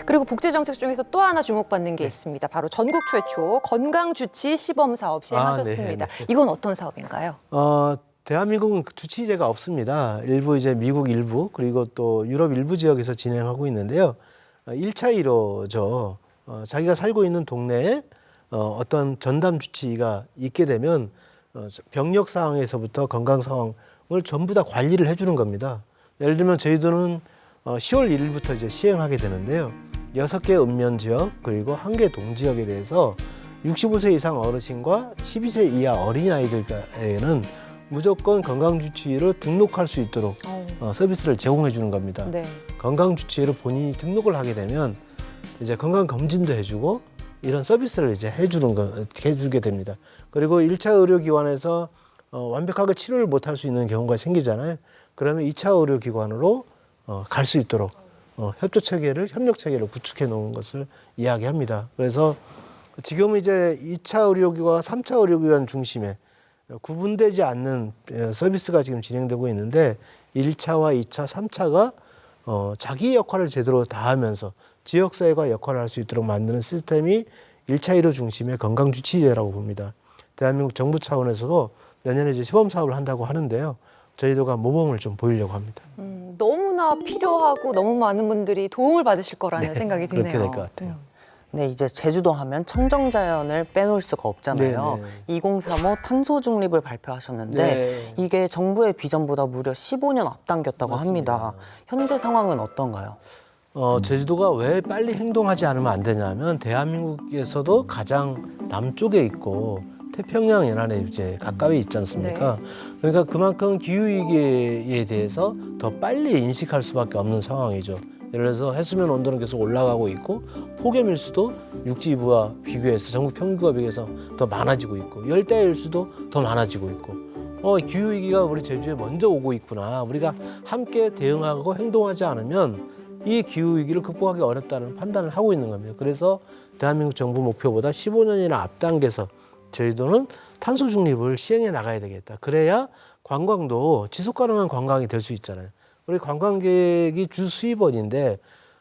그리고 복지 정책 중에서 또 하나 주목받는 게 있습니다. 바로 전국 최초 건강주치 시범 사업 시행하셨습니다. 이건 어떤 사업인가요? 대한민국은 주치의제가 없습니다. 일부 이제 미국 일부 그리고 또 유럽 일부 지역에서 진행하고 있는데요. 1차 1호죠. 자기가 살고 있는 동네에 어떤 전담 주치의가 있게 되면 병력 상황에서부터 건강 상황을 전부 다 관리를 해주는 겁니다. 예를 들면 저희들은 10월 1일부터 이제 시행하게 되는데요. 6개 읍면 지역 그리고 1개 동지역에 대해서 65세 이상 어르신과 12세 이하 어린아이들에게는 무조건 건강주치의로 등록할 수 있도록 서비스를 제공해 주는 겁니다. 네. 건강주치의로 본인이 등록을 하게 되면 이제 건강검진도 해주고 이런 서비스를 이제 해주게 됩니다. 그리고 1차 의료기관에서 완벽하게 치료를 못할 수 있는 경우가 생기잖아요. 그러면 2차 의료기관으로 갈 수 있도록 협력 체계를 구축해 놓은 것을 이야기합니다. 그래서 지금 이제 2차 의료기관, 3차 의료기관 중심에 구분되지 않는 서비스가 지금 진행되고 있는데 1차와 2차, 3차가 자기 역할을 제대로 다하면서 지역사회가 역할을 할 수 있도록 만드는 시스템이 1차 1호 중심의 건강주치의제라고 봅니다. 대한민국 정부 차원에서도 내년에 이제 시범사업을 한다고 하는데요. 저희도가 모범을 좀 보이려고 합니다. 너무나 필요하고 너무 많은 분들이 도움을 받으실 거라는 생각이 드네요. 그렇게 될 것 같아요. 네, 이제 제주도 하면 청정자연을 빼놓을 수가 없잖아요. 2035 탄소 중립을 발표하셨는데 이게 정부의 비전보다 무려 15년 앞당겼다고 합니다. 현재 상황은 어떤가요? 제주도가 왜 빨리 행동하지 않으면 안 되냐면 대한민국에서도 가장 남쪽에 있고 태평양 연안에 이제 가까이 있지 않습니까? 그러니까 그만큼 기후위기에 대해서 더 빨리 인식할 수밖에 없는 상황이죠. 예를 들어서 해수면 온도는 계속 올라가고 있고 폭염 일수도 육지부와 비교해서 전국 평균과 비교해서 더 많아지고 있고 열대 일수도 더 많아지고 있고 기후위기가 우리 제주에 먼저 오고 있구나. 우리가 함께 대응하고 행동하지 않으면 이 기후위기를 극복하기 어렵다는 판단을 하고 있는 겁니다. 그래서 대한민국 정부 목표보다 15년이나 앞당겨서 저희도는 탄소 중립을 시행해 나가야 되겠다. 그래야 관광도 지속가능한 관광이 될 수 있잖아요. 우리 관광객이 주 수입원인데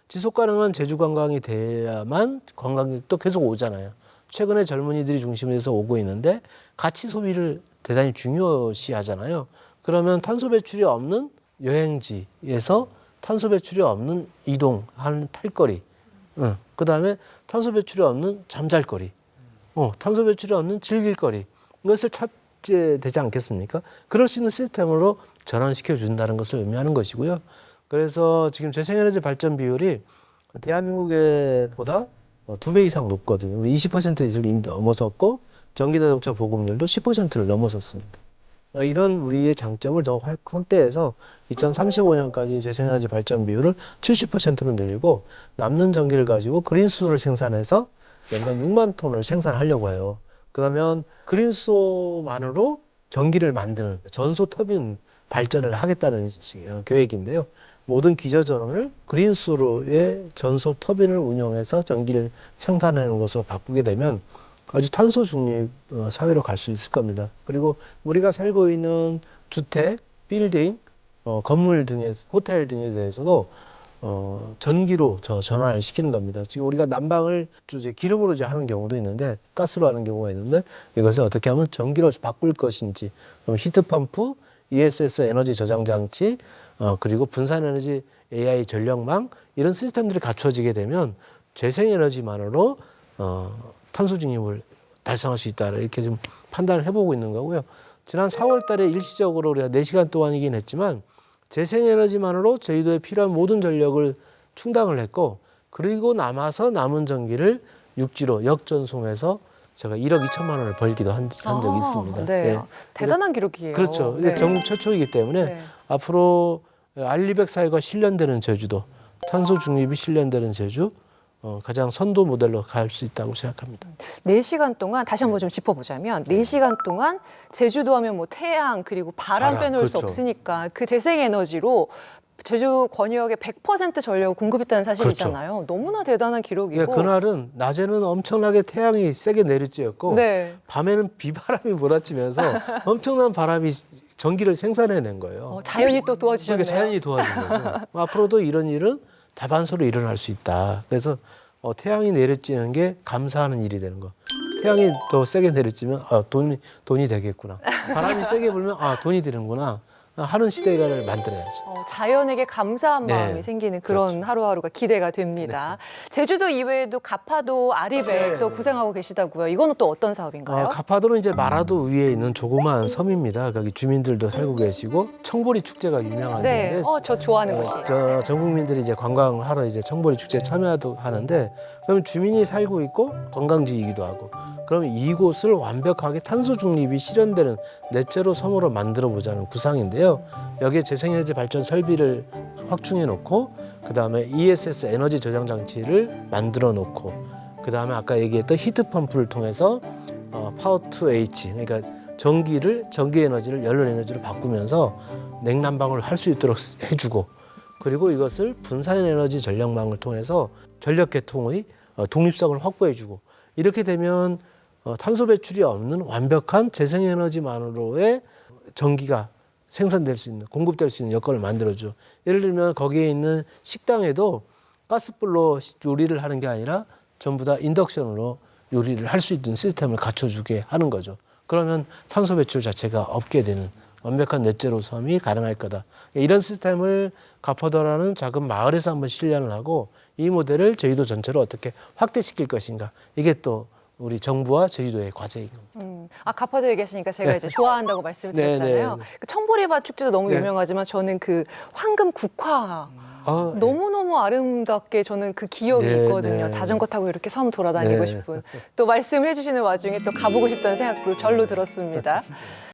지속가능한 제주 관광이 돼야만 관광객도 계속 오잖아요. 최근에 젊은이들이 중심으로 해서 오고 있는데 가치 소비를 대단히 중요시하잖아요. 그러면 탄소 배출이 없는 여행지에서 탄소 배출이 없는 이동하는 탈거리, 그다음에 탄소 배출이 없는 잠잘거리, 탄소 배출이 없는 즐길거리 이것을 찾게 되지 않겠습니까? 그럴 수 있는 시스템으로 전환시켜 준다는 것을 의미하는 것이고요. 그래서 지금 재생에너지 발전 비율이 대한민국보다 2배 이상 높거든요. 20%를 이미 넘어섰고 전기자동차 보급률도 10%를 넘어섰습니다. 이런 우리의 장점을 더 확대해서 2035년까지 재생에너지 발전 비율을 70%로 늘리고 남는 전기를 가지고 그린수소를 생산해서 연간 6만 톤을 생산하려고 해요. 그러면 그린수소만으로 전기를 만드는 전소 터빈 발전을 하겠다는 계획인데요. 모든 기저전원을 그린수소의 전소 터빈을 운영해서 전기를 생산하는 것으로 바꾸게 되면 아주 탄소 중립 사회로 갈 수 있을 겁니다. 그리고 우리가 살고 있는 주택, 빌딩, 건물 등의 호텔 등에 대해서도 전기로 전환을 시키는 겁니다. 지금 우리가 난방을 이제 기름으로 이제 하는 경우도 있는데 가스로 하는 경우가 있는데 이것을 어떻게 하면 전기로 바꿀 것인지 히트펌프, ESS 에너지 저장 장치, 그리고 분산에너지 AI 전력망 이런 시스템들이 갖춰지게 되면 재생에너지만으로 탄소 중립을 달성할 수 있다 이렇게 좀 판단을 해보고 있는 거고요. 지난 4월 달에 일시적으로 우리가 4시간 동안이긴 했지만 재생에너지만으로 제주도에 필요한 모든 전력을 충당을 했고 그리고 남아서 남은 전기를 육지로 역전송해서 제가 1억 2천만 원을 벌기도 한 적이 있습니다. 네. 대단한 기록이에요. 그렇죠. 이게 전국 최초이기 때문에 앞으로 알리백 사회가 실현되는 제주도, 탄소 중립이 실현되는 제주, 가장 선도 모델로 갈 수 있다고 생각합니다. 4시간 동안 다시 한번 좀 짚어보자면 4시간 동안 제주도 하면 뭐 태양 그리고 바람 빼놓을 수 없으니까 그 재생에너지로 제주 권역에 100% 전력을 공급했다는 사실이잖아요. 너무나 대단한 기록이고. 그날은 낮에는 엄청나게 태양이 세게 내리쬐었고 밤에는 비바람이 몰아치면서 엄청난 바람이 전기를 생산해낸 거예요. 자연이 또 도와주셨네요. 그러니까 자연이 도와준 거죠. 앞으로도 이런 일은 다반사로 일어날 수 있다. 그래서 태양이 내려쬐는 게 감사하는 일이 되는 거. 태양이 더 세게 내려쬐면 돈이 되겠구나. 바람이 세게 불면 돈이 되는구나 하는 시대를 만들어야죠. 자연에게 감사한 네. 마음이 생기는 그런 하루하루가 기대가 됩니다. 제주도 이외에도 가파도, 아리백 또 구상하고 계시다고요. 이거는 또 어떤 사업인가요? 가파도는 이제 마라도 위에 있는 조그마한 섬입니다. 거기 주민들도 살고 계시고 청보리 축제가 유명한데 네, 저 좋아하는 곳이에요. 전 국민들이 이제 관광을 하러 이제 청보리 축제에 참여도 하는데 그러면 주민이 살고 있고 관광지이기도 하고 그러면 이곳을 완벽하게 탄소 중립이 실현되는 넷제로 섬으로 만들어 보자는 구상인데요. 여기에 재생에너지 발전 설비를 확충해 놓고 그다음에 ESS 에너지 저장 장치를 만들어 놓고 그다음에 아까 얘기했던 히트 펌프를 통해서 파워 투 H 그러니까 전기 에너지를 연료 에너지로 바꾸면서 냉난방을 할 수 있도록 해주고 그리고 이것을 분산 에너지 전력망을 통해서 전력 계통의 독립성을 확보해주고 이렇게 되면 탄소 배출이 없는 완벽한 재생에너지만으로의 전기가 생산될 수 있는 공급될 수 있는 여건을 만들어줘. 예를 들면 거기에 있는 식당에도 가스불로 요리를 하는 게 아니라 전부 다 인덕션으로 요리를 할 수 있는 시스템을 갖춰주게 하는 거죠. 그러면 탄소 배출 자체가 없게 되는 완벽한 넷제로 섬이 가능할 거다. 이런 시스템을 가파도라는 작은 마을에서 한번 실현을 하고 이 모델을 제주도 전체로 어떻게 확대시킬 것인가. 이게 또 우리 정부와 제주도의 과제인 겁니다. 가파도 얘기하시니까 제가 이제 좋아한다고 말씀을 드렸잖아요. 그 청보리밭 축제도 너무 유명하지만 저는 그 황금 국화 너무너무 아름답게 저는 그 기억이 있거든요. 자전거 타고 이렇게 섬 돌아다니고 싶은. 또 말씀해 주시는 와중에 또 가보고 싶다는 생각도 절로 들었습니다.